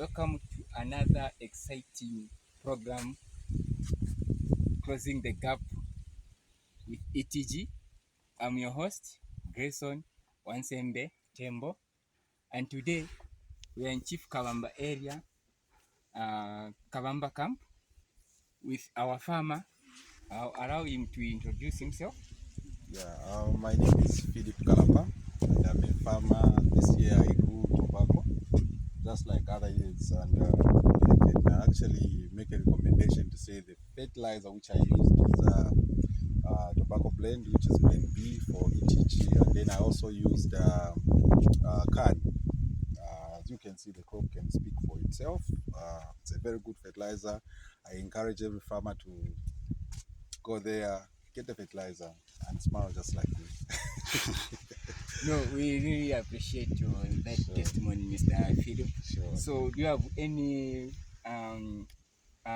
Welcome to another exciting program, Closing the Gap with ETG. I'm your host, Grayson Wansembe Tembo, and today we are in Chief Kabamba area, Kabamba camp, with our farmer. I'll allow him to introduce himself. Yeah, my name is Philip Kalapa, and I'm a farmer. This year I grew tobacco, just like other years, and I can actually make a recommendation to say the fertilizer which I used is tobacco blend, which is blend B for ETG, and then I also used card. As you can see, the crop can speak for itself. It's a very good fertilizer. I encourage every farmer to go there, get the fertilizer, and smile just like me. No, we really appreciate that testimony, Mr. Philip. Sure. So, do you have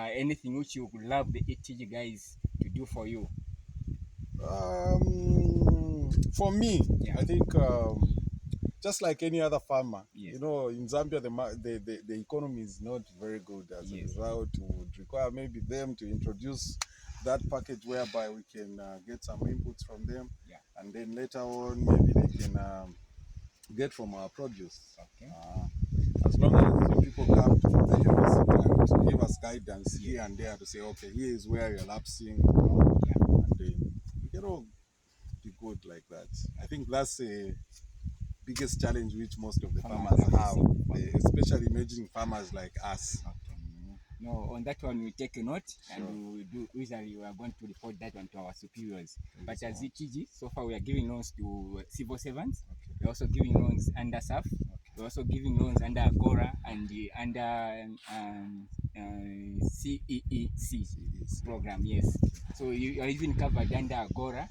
anything which you would love the ETG guys to do for you? For me, Yeah. I think just like any other farmer, Yes. you know, in Zambia the economy is not very good. As a result, would require maybe them to introduce that package whereby we can get some inputs from them, and then later on maybe they can get from our produce. Okay. As long as the people come to the visit and give us guidance here and there to say, okay, here is where you're lapsing, and then we can all be good like that. I think that's a biggest challenge which most of the farmers have, especially emerging farmers like us. No, on that one we take a note, and we do. Usually we are going to report that one to our superiors. But as ETG, so far we are giving loans to civil servants. We're also giving loans under SAF. We're also giving loans under Agora and under CEEC program. Yes. So you are even covered under Agora.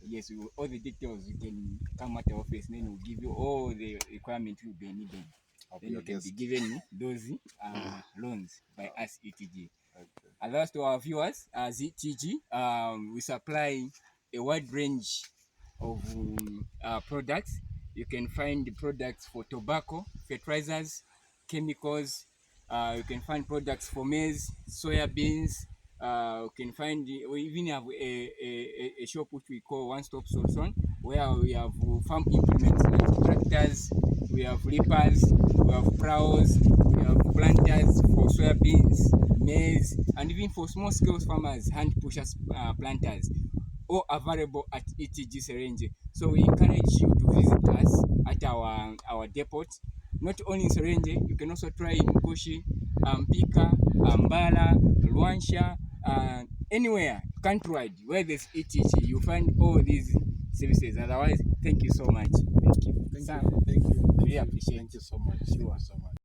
Yes, all the details you can come at the office, and then we'll give you all the requirements you'll be needing. Then you can be given those loans by us ETG. And last to our viewers, as ETG, we supply a wide range of products. You can find the products for tobacco, fertilizers, chemicals. You can find products for maize, soya beans. You can find, we even have a shop which we call One Stop Solution, where we have farm implements like tractors, we have reapers, we have plows, we have planters for soybeans, maize, and even for small scale farmers, hand pushers, planters, all available at ETG Serenge. So we encourage you to visit us at our depot. Not only in Serenge, you can also try in Koshi, Pika, Mbala, Luansha, anywhere countrywide where there's ETG, you find all these services. Otherwise, thank you so much. Thank you. Thank you. Really appreciate. Thank you so much. Thank you so much.